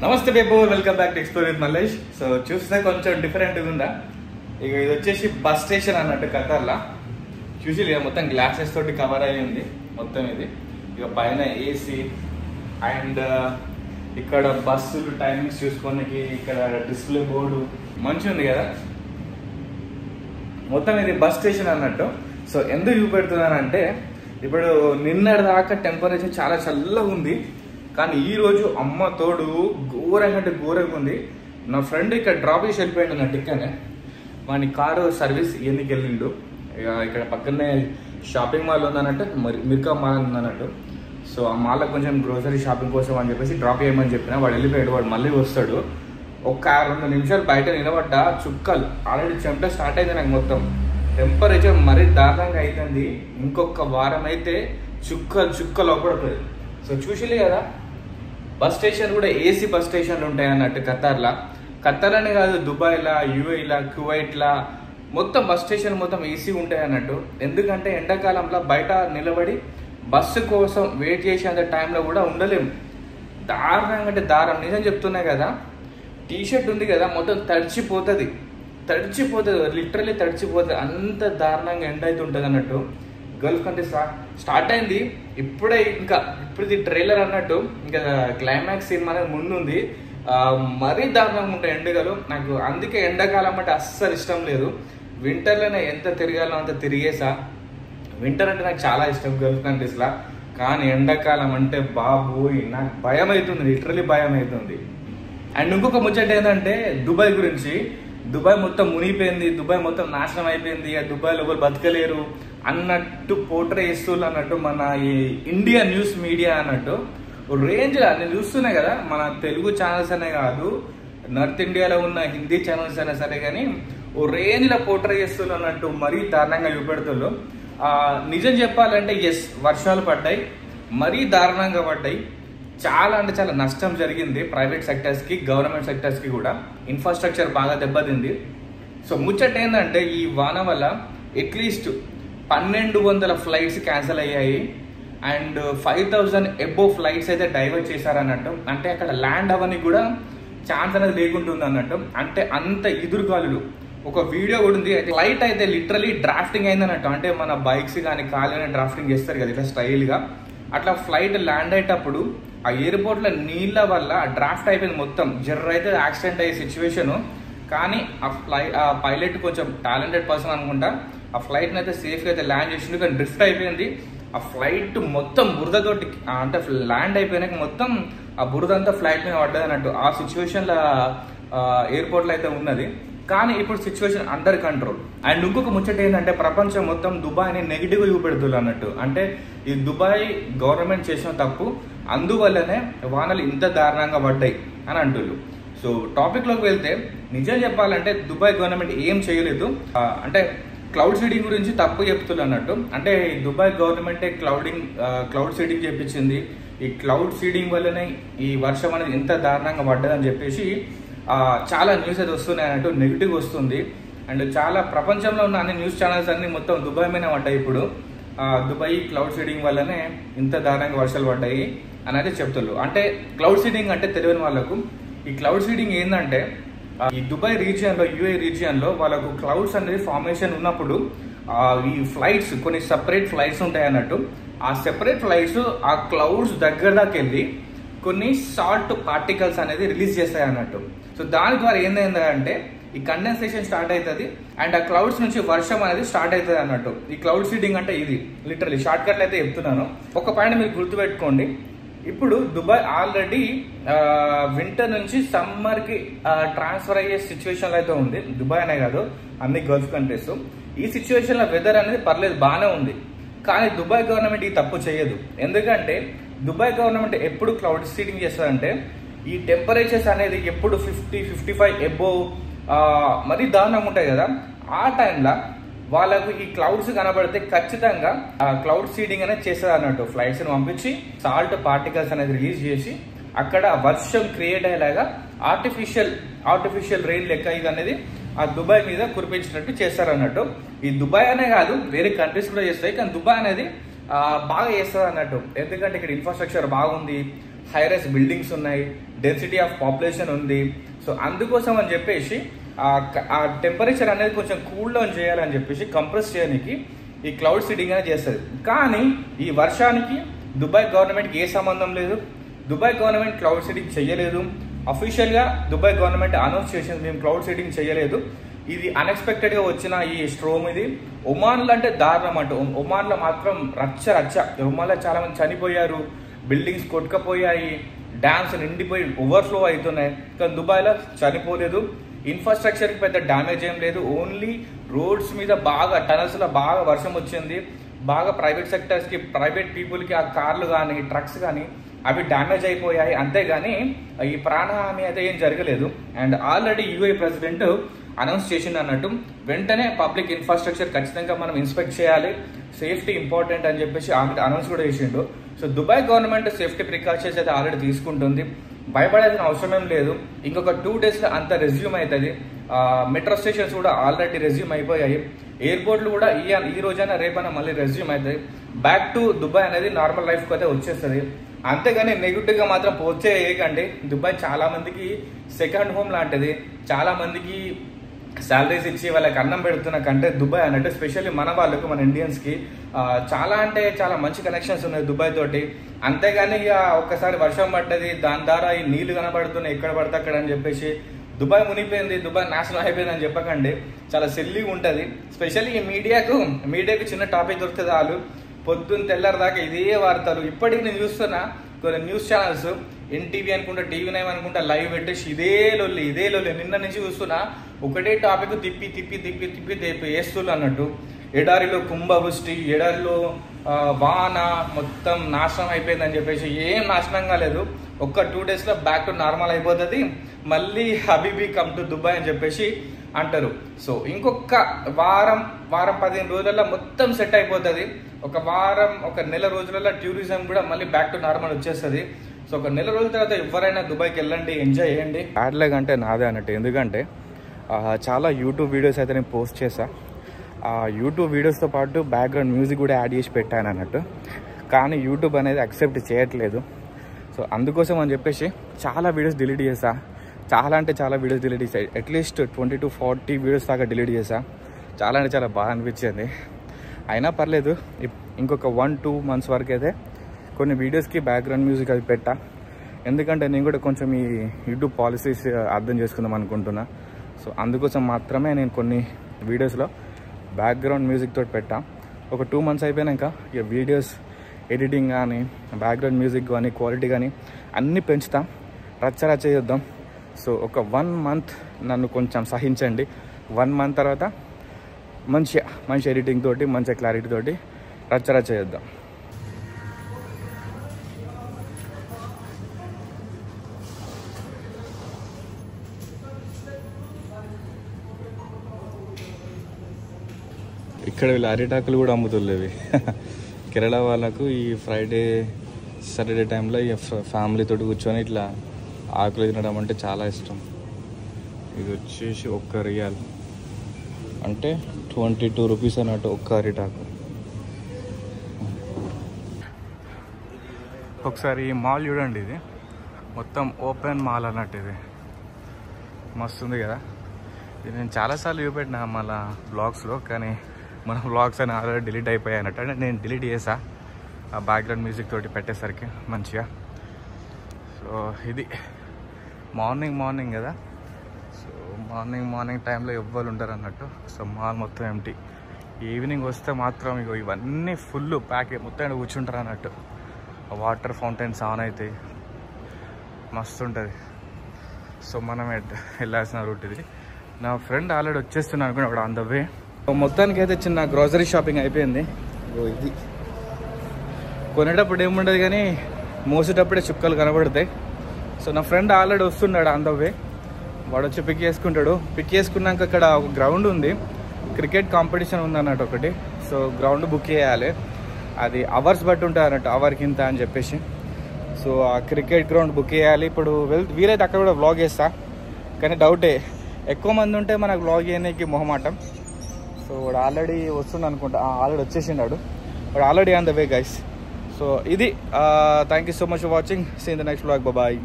నమస్తే paper, welcome back to explore with Mallesh. So చూస్తే కొంచెం డిఫరెంట్గా ఉందా. ఇక ఇది వచ్చేసి బస్ స్టేషన్ అన్నట్టు ఖతర్లా. చూసి మొత్తం గ్లాసెస్ తోటి కవర్ అయ్యి ఉంది మొత్తం ఇది. ఇక పైన ఏసీ అండ్ ఇక్కడ బస్సులు టైమింగ్స్ చూసుకోనికి ఇక్కడ డిస్ప్లే బోర్డు మంచిగా ఉంది కదా. మొత్తం ఇది బస్ స్టేషన్ అన్నట్టు. సో ఎందుకు చూపెడుతున్నానంటే ఇప్పుడు నిన్నటి దాకా టెంపరేచర్ చాలా చల్లగా ఉంది, కానీ ఈ రోజు అమ్మ తోడు ఘోరంగా అంటే ఘోరంగా ఉంది. నా ఫ్రెండ్ ఇక్కడ డ్రాప్ చేసి వెళ్ళిపోయాడు నా టిక్కనే. వాని కారు సర్వీస్ ఎందుకు వెళ్ళిండు. ఇక ఇక్కడ పక్కనే షాపింగ్ మాల్ ఉందన్నట్టు, మిర్కా మాల్ ఉందన్నట్టు. సో ఆ మాల్లో కొంచెం గ్రోసరీ షాపింగ్ కోసం అని చెప్పేసి డ్రాప్ చేయమని చెప్పిన. వాడు వెళ్ళిపోయాడు, వాడు మళ్ళీ వస్తాడు. ఒక 2 నిమిషాలు బయట నిలబడ్డ చుక్కలు ఆల్రెడీ చెమట స్టార్ట్ అయింది నాకు. మొత్తం టెంపరేచర్ మరీ దారుణంగా అవుతుంది. ఇంకొక వారం అయితే చుక్కలు లోపడుతుంది. సో చూసిలే కదా, బస్ స్టేషన్ కూడా ఏసీ బస్ స్టేషన్లు ఉంటాయి అన్నట్టు ఖతర్లా. ఖతర్లోనే కాదు, దుబాయ్లా, యూఏలా, కువైట్లా మొత్తం బస్ స్టేషన్ మొత్తం ఏసీ ఉంటాయి అన్నట్టు. ఎందుకంటే ఎండాకాలంలో బయట నిలబడి బస్సు కోసం వెయిట్ చేసేంత టైంలో కూడా ఉండలేము. దారుణంగా అంటే దారుణం, నిజం చెప్తున్నా కదా. టీషర్ట్ ఉంది కదా, మొత్తం తడిచిపోతుంది, లిటరలీ తడిచిపోతుంది. అంత దారుణంగా ఎండ అయితే ఉంటుంది అన్నట్టు. గల్ఫ్ కంట్రీస్ స్టార్ట్ అయింది ఇప్పుడు ఇది ట్రైలర్ అన్నట్టు. ఇంకా క్లైమాక్స్ సీన్ అనేది ముందుంది. మరీ దారుణంగా ఉంటాయి ఎండగలు. నాకు అందుకే ఎండాకాలం అంటే అస్సలు ఇష్టం లేదు. వింటర్లోనే ఎంత తిరగాలో అంత తిరిగేసా. వింటర్ అంటే నాకు చాలా ఇష్టం గల్ఫ్ కంట్రీస్లా. కానీ ఎండాకాలం అంటే బాబోయ్ నాకు భయం అవుతుంది, లిటరలీ భయం అవుతుంది. అండ్ ఇంకొక ముచ్చట ఏంటంటే దుబాయ్ గురించి. దుబాయ్ మొత్తం మునిగిపోయింది, దుబాయ్ మొత్తం నాశనం అయిపోయింది, దుబాయ్లో ఎవరు బతకలేరు అన్నట్టు పోర్ట్రే చేస్తున్నారు అన్నట్టు మన ఈ ఇండియా న్యూస్ మీడియా అన్నట్టు. రేంజ్గా నేను చూస్తున్నా కదా, మన తెలుగు ఛానల్స్ అనే కాదు, నార్త్ ఇండియాలో ఉన్న హిందీ ఛానల్స్ అయినా సరే, కానీ ఓ రేంజ్లో పోర్ట్రే చేస్తున్నారు అన్నట్టు. మరీ దారుణంగా చూపెడుతున్నారు. నిజం చెప్పాలంటే ఎస్, వర్షాలు పడ్డాయి, మరీ దారుణంగా పడ్డాయి. చాలా అంటే చాలా నష్టం జరిగింది ప్రైవేట్ సెక్టర్స్కి, గవర్నమెంట్ సెక్టర్స్కి కూడా. ఇన్ఫ్రాస్ట్రక్చర్ బాగా దెబ్బతింది. సో ముచ్చట ఏంటంటే ఈ వాన వల్ల అట్లీస్ట్ 1200 ఫ్లైట్స్ క్యాన్సిల్ అయ్యాయి. అండ్ 5000 అబోవ్ ఫ్లైట్స్ అయితే డైవర్ట్ చేశారన్నట్టు. అంటే అక్కడ ల్యాండ్ అవ్వని కూడా ఛాన్స్ అనేది లేకుంటుంది అన్నట్టు. అంటే అంత ఎదురుగాలులు. ఒక వీడియో కూడా ఉంది, ఫ్లైట్ అయితే లిటరలీ డ్రాఫ్టింగ్ అయిందన్నట్టు. అంటే మన బైక్స్ కానీ కార్లు కానీ డ్రాఫ్టింగ్ చేస్తారు కదా ఇట్లా స్టైల్గా, అట్లా ఫ్లైట్ ల్యాండ్ అయ్యేటప్పుడు ఆ ఎయిర్పోర్ట్లో నీళ్ళ వల్ల డ్రాఫ్ట్ అయిపోయింది మొత్తం. జర్ర అయితే యాక్సిడెంట్ అయ్యే సిచ్యువేషను. కానీ ఆ పైలట్ కొంచెం టాలెంటెడ్ పర్సన్ అనుకుంటా. ఆ ఫ్లైట్ని అయితే సేఫ్గా అయితే ల్యాండ్ చేసిండు, కానీ డ్రిఫ్ట్ అయిపోయింది. ఆ ఫ్లైట్ మొత్తం బురదతోటి, అంటే ల్యాండ్ అయిపోయినాక మొత్తం ఆ బురద అంతా ఫ్లైట్ మీద పడ్డది అన్నట్టు. ఆ సిచ్యువేషన్లో ఎయిర్పోర్ట్లో అయితే ఉన్నది. కానీ ఇప్పుడు సిచ్యువేషన్ అండర్ కంట్రోల్. అండ్ ఇంకొక ముచ్చట ఏంటంటే ప్రపంచం మొత్తం దుబాయ్ని నెగిటివ్గా చూపెడుతుంది అన్నట్టు. అంటే ఈ దుబాయ్ గవర్నమెంట్ చేసిన తప్పు, అందువల్లనే వానలు ఇంత దారుణంగా పడ్డాయి అని అంటున్నారు. సో టాపిక్లోకి వెళ్తే నిజం చెప్పాలంటే దుబాయ్ గవర్నమెంట్ ఏం చేయలేదు. అంటే క్లౌడ్ సీడింగ్ గురించి తప్పు చెప్తున్నారు అన్నట్టు. అంటే దుబాయ్ గవర్నమెంటే క్లౌడ్ సీడింగ్ చేపించింది. ఈ క్లౌడ్ సీడింగ్ వల్లనే ఈ వర్షం అనేది ఇంత దారుణంగా పడ్డదని చెప్పేసి చాలా న్యూస్ అయితే వస్తున్నాయి అన్నట్టు, నెగిటివ్ వస్తుంది. అండ్ చాలా ప్రపంచంలో ఉన్న అన్ని న్యూస్ ఛానల్స్ అన్ని మొత్తం దుబాయ్ మీద పడ్డాయి ఇప్పుడు. దుబాయ్ క్లౌడ్ సీడింగ్ వల్లనే ఇంత దారుణంగా వర్షాలు పడ్డాయి అని అయితే చెప్తున్నారు. అంటే క్లౌడ్ సీడింగ్ అంటే తెలియని వాళ్ళకు, ఈ క్లౌడ్ సీడింగ్ ఏంటంటే ఈ దుబాయ్ రీజియన్లో, యూఏ రీజియన్లో వాళ్ళకు క్లౌడ్స్ అనేది ఫార్మేషన్ ఉన్నప్పుడు ఈ ఫ్లైట్స్, కొన్ని సెపరేట్ ఫ్లైట్స్ ఉంటాయి అన్నట్టు. ఆ సెపరేట్ ఫ్లైట్స్ ఆ క్లౌడ్స్ దగ్గర దాకా వెళ్ళి కొన్ని సాల్ట్ పార్టికల్స్ అనేది రిలీజ్ చేస్తాయి అన్నట్టు. సో దాని ద్వారా ఏంటంటే ఈ కండెన్సేషన్ స్టార్ట్ అవుతుంది అండ్ ఆ క్లౌడ్స్ నుంచి వర్షం అనేది స్టార్ట్ అవుతుంది అన్నట్టు. ఈ క్లౌడ్ సీడింగ్ అంటే ఇది లిటరలీ షార్ట్ కట్లు అయితే చెప్తున్నాను. ఒక పాయింట్ మీరు గుర్తుపెట్టుకోండి, ఇప్పుడు దుబాయ్ ఆల్రెడీ వింటర్ నుంచి సమ్మర్కి ట్రాన్స్ఫర్ అయ్యే సిచ్యువేషన్లో అయితే ఉంది. దుబాయ్ అనే కాదు, అన్ని గల్ఫ్ కంట్రీస్. ఈ సిచ్యువేషన్లో వెదర్ అనేది పర్లేదు, బాగానే ఉంది. కానీ దుబాయ్ గవర్నమెంట్ ఈ తప్పు చేయదు. ఎందుకంటే దుబాయ్ గవర్నమెంట్ ఎప్పుడు క్లౌడ్ సీడింగ్ చేస్తుందంటే ఈ టెంపరేచర్స్ అనేది ఎప్పుడు 50-55 అబోవ్ మరీ దారుణంగా ఉంటాయి కదా. ఆ టైంలో వాళ్ళకు ఈ క్లౌడ్స్ కనబడితే ఖచ్చితంగా క్లౌడ్ సీడింగ్ అనేది చేస్తారు అన్నట్టు. ఫ్లైట్స్ని పంపించి సాల్ట్ పార్టికల్స్ అనేది రిలీజ్ చేసి అక్కడ వర్షం క్రియేట్ అయ్యేలాగా ఆర్టిఫిషియల్ రెయిన్ లెక్క ఇది అనేది ఆ దుబాయ్ మీద కురిపించినట్టు చేస్తారు అన్నట్టు. ఈ దుబాయ్ అనే కాదు, వేరే కంట్రీస్ కూడా చేస్తాయి, కానీ దుబాయ్ అనేది బాగా చేస్తారు అన్నట్టు. ఎందుకంటే ఇక్కడ ఇన్ఫ్రాస్ట్రక్చర్ బాగుంది, హై రైస్ బిల్డింగ్స్ ఉన్నాయి, డెన్సిటీ ఆఫ్ పాపులేషన్ ఉంది. సో అందుకోసం అని చెప్పేసి ఆ టెంపరేచర్ అనేది కొంచెం కూల్ డౌన్ చేయాలని చెప్పేసి కంప్రెస్ చేయడానికి ఈ క్లౌడ్ సీడింగ్ అనేది చేస్తుంది. కానీ ఈ వర్షానికి దుబాయ్ గవర్నమెంట్కి ఏ సంబంధం లేదు. దుబాయ్ గవర్నమెంట్ క్లౌడ్ సీడింగ్ చేయలేదు. అఫీషియల్గా దుబాయ్ గవర్నమెంట్ అనౌన్స్ చేసింది మేము క్లౌడ్ సీడింగ్ చేయలేదు. ఇది అన్ఎక్స్పెక్టెడ్గా వచ్చిన ఈ స్ట్రోమ్ ఇది. ఒమాన్లో అంటే దారుణం అంట. ఒమాన్లో మాత్రం రచ్చ. ఒమాన్లో చాలా మంది చనిపోయారు, బిల్డింగ్స్ కొట్టుకపోయాయి, డ్యామ్స్ నిండిపోయి ఓవర్ఫ్లో అవుతున్నాయి. కానీ దుబాయ్లో చనిపోలేదు. ఇన్ఫ్రాస్ట్రక్చర్కి పెద్ద డ్యామేజ్ ఏం లేదు. ఓన్లీ రోడ్స్ మీద బాగా టనల్స్లో బాగా వర్షం వచ్చింది. బాగా ప్రైవేట్ సెక్టర్స్కి, ప్రైవేట్ పీపుల్కి ఆ కార్లు కానీ ట్రక్స్ కానీ అవి డ్యామేజ్ అయిపోయాయి. అంతేగాని ఈ ప్రాణహాని అయితే ఏం జరగలేదు. And already UAE president announce చేసింది అన్నట్టు వెంటనే పబ్లిక్ ఇన్ఫ్రాస్ట్రక్చర్ ఖచ్చితంగా మనం ఇన్స్పెక్ట్ చేయాలి, సేఫ్టీ ఇంపార్టెంట్ అని చెప్పేసి అనౌన్స్ కూడా చేసిండు. So Dubai government safety precautions అయితే ఆల్రెడీ తీసుకుంటుంది. భయపడాల్సిన అవసరం ఏం లేదు. ఇంకొక 2 daysలో అంత రెజ్యూమ్ అవుతుంది. మెట్రో స్టేషన్స్ కూడా ఆల్రెడీ రెజ్యూమ్ అయిపోయాయి. ఎయిర్పోర్ట్లు కూడా ఈ రోజైనా రేపైనా మళ్ళీ రెజ్యూమ్ అవుతాయి. బ్యాక్ టు దుబాయ్ అనేది నార్మల్ లైఫ్కి అయితే వచ్చేస్తుంది. అంతేగాని నెగిటివ్గా మాత్రం పోతే ఏకండి. దుబాయ్ చాలా మందికి సెకండ్ హోమ్ లాంటిది. చాలా మందికి శాలరీస్ ఇచ్చి వాళ్ళకి అన్నం పెడుతున్న కంటే దుబాయ్ అన్నట్టు, స్పెషల్లీ మన వాళ్ళకు, మన ఇండియన్స్కి చాలా అంటే చాలా మంచి కనెక్షన్స్ ఉన్నాయి దుబాయ్ తోటి. అంతేగాని ఇక ఒక్కసారి వర్షం పడ్డది, దాని ద్వారా ఈ నీళ్లు కనబడుతున్నాయి ఎక్కడ పడితే అక్కడ అని చెప్పేసి దుబాయ్ మునిగిపోయింది, దుబాయ్ నాశనం అయిపోయింది అని చెప్పకండి. చాలా సిల్లీగా ఉంటుంది. స్పెషల్లీ ఈ మీడియాకు చిన్న టాపిక్ దొరుకుతుంది. వాళ్ళు పొద్దున్న తెల్లారి దాకా ఇదే వార్తలు. ఇప్పటికి నేను చూస్తున్నా కొన్ని న్యూస్ ఛానల్స్, ఎన్టీవీ అనుకుంటా, టీవీ9 అనుకుంటా లైవ్ పెట్టేసి ఇదే లొల్లి. నిన్న నుంచి చూస్తున్నా ఒకటే టాపిక్ తిప్పి వేస్తులు అన్నట్టు. ఎడారిలో కుంభవృష్టి, ఎడారిలో వాన, మొత్తం నాశనం అయిపోయిందని చెప్పేసి. ఏం నాశనం కాలేదు. ఒక్క 2 daysలో బ్యాక్ టు నార్మల్ అయిపోతుంది. మళ్ళీ హబీబీ కమ్ టు దుబాయ్ అని చెప్పేసి అంటారు. సో ఇంకొక వారం 15 రోజులలో మొత్తం సెట్ అయిపోతుంది. ఒక నెల రోజులలో టూరిజం కూడా మళ్ళీ బ్యాక్ టు నార్మల్ వచ్చేస్తుంది. సో ఒక నెల రోజుల తర్వాత ఎవరైనా దుబాయ్కి వెళ్ళండి, ఎంజాయ్ చేయండి. బ్యాడ్లాగ్ అంటే నాదే అన్నట్టు. ఎందుకంటే చాలా యూట్యూబ్ వీడియోస్ అయితే నేను పోస్ట్ చేశా. ఆ యూట్యూబ్ వీడియోస్తో పాటు బ్యాక్గ్రౌండ్ మ్యూజిక్ కూడా యాడ్ చేసి పెట్టాను అన్నట్టు. కానీ యూట్యూబ్ అనేది యాక్సెప్ట్ చేయట్లేదు. సో అందుకోసం అని చెప్పేసి చాలా వీడియోస్ డిలీట్ చేసా. చాలా వీడియోస్ డిలీట్ చేసా. అట్లీస్ట్ 20 to 40 వీడియోస్ దాకా డిలీట్ చేసా. చాలా బాగా అనిపించింది. అయినా పర్లేదు, ఇంకొక 1-2 months వరకు అయితే కొన్ని వీడియోస్కి బ్యాక్గ్రౌండ్ మ్యూజిక్ అది పెట్టా. ఎందుకంటే నేను కూడా కొంచెం ఈ యూట్యూబ్ పాలసీస్ అర్థం చేసుకుందాం అనుకుంటున్నా. సో అందుకోసం మాత్రమే నేను కొన్ని వీడియోస్లో బ్యాక్గ్రౌండ్ మ్యూజిక్ తోటి పెట్టా. ఒక 2 months అయిపోయాక ఇక వీడియోస్ ఎడిటింగ్ కానీ, బ్యాక్గ్రౌండ్ మ్యూజిక్ కానీ, క్వాలిటీ కానీ అన్నీ పెంచుతాం, రచ్చ చేద్దాం. సో ఒక 1 month నన్ను కొంచెం సహించండి. 1 month తర్వాత మంచి ఎడిటింగ్ తోటి, మంచి క్లారిటీ తోటి రచ్చ చేద్దాం. ఇక్కడ వీళ్ళు అరిటాకులు కూడా అమ్ముతులేవి. కేరళ వాళ్ళకు ఈ ఫ్రైడే సాటర్డే టైంలో ఈ ఫ్యామిలీతో కూర్చొని ఇట్లా ఆకులు తినడం అంటే చాలా ఇష్టం. ఇది వచ్చేసి 1 రియల్ అంటే 22 rupees అన్నట్టు ఒక్క అరిటాకు. ఒకసారి ఈ మాల్ చూడండి. ఇది మొత్తం ఓపెన్ మాల్ అన్నట్టు. ఇది మస్తు ఉంది కదా. ఇది నేను చాలాసార్లు చూపెట్టినా మళ్ళీ బ్లాగ్స్లో, కానీ మన బ్లాగ్స్ అని ఆల్రెడీ డిలీట్ అయిపోయాయి అన్నట్టు. అంటే నేను డిలీట్ చేసా ఆ బ్యాక్గ్రౌండ్ మ్యూజిక్ తోటి పెట్టేసరికి మంచిగా. సో ఇది మార్నింగ్ కదా. సో మార్నింగ్ టైంలో ఎవ్వరు ఉంటారు అన్నట్టు. సో మాల్ మొత్తం ఎంటీ. ఈవినింగ్ వస్తే మాత్రం ఇవన్నీ ఫుల్ ప్యాక్ మొత్తం కూర్చుంటారు అన్నట్టు. వాటర్ ఫౌంటైన్స్ ఆన్ అవుతాయి, మస్తు ఉంటుంది. సో మనం వెళ్ళాల్సిన రూట్ ఇది. నా ఫ్రెండ్ ఆల్రెడీ వచ్చేస్తున్నాను అనుకున్నా అక్కడ ఆన్ ద వే. మొత్తానికి అయితే చిన్న గ్రోసరీ షాపింగ్ అయిపోయింది. ఇది కొనేటప్పుడు ఏముండదు కానీ మోసేటప్పుడే చుక్కలు కనబడతాయి. సో నా ఫ్రెండ్ ఆల్రెడీ వస్తున్నాడు ఆన్ ద వే. వాడు వచ్చి పిక్ చేసుకుంటాడు. పిక్ చేసుకున్నాక ఇక్కడ ఒక గ్రౌండ్ ఉంది, క్రికెట్ కాంపిటీషన్ ఉంది అన్నట్టు ఒకటి. సో గ్రౌండ్ బుక్ చేయాలి. అది అవర్స్ బట్టి ఉంటుంది అన్నట్టు, అవర్కి ఇంత అని చెప్పేసి. సో ఆ క్రికెట్ గ్రౌండ్ బుక్ చేయాలి. ఇప్పుడు వీలైతే అక్కడ కూడా వ్లాగ్ చేస్తా, కానీ డౌటే, ఎక్కువ మంది ఉంటే మనకు వ్లాగ్ చేయడానికి మొహమాటం. సో వాడు ఆల్రెడీ వస్తుండ అనుకుంటా, ఆల్రెడీ వచ్చేసిండాడు. వాడు already on the way guys. So ఇది thank you so much for watching. See in the next vlog. Bye.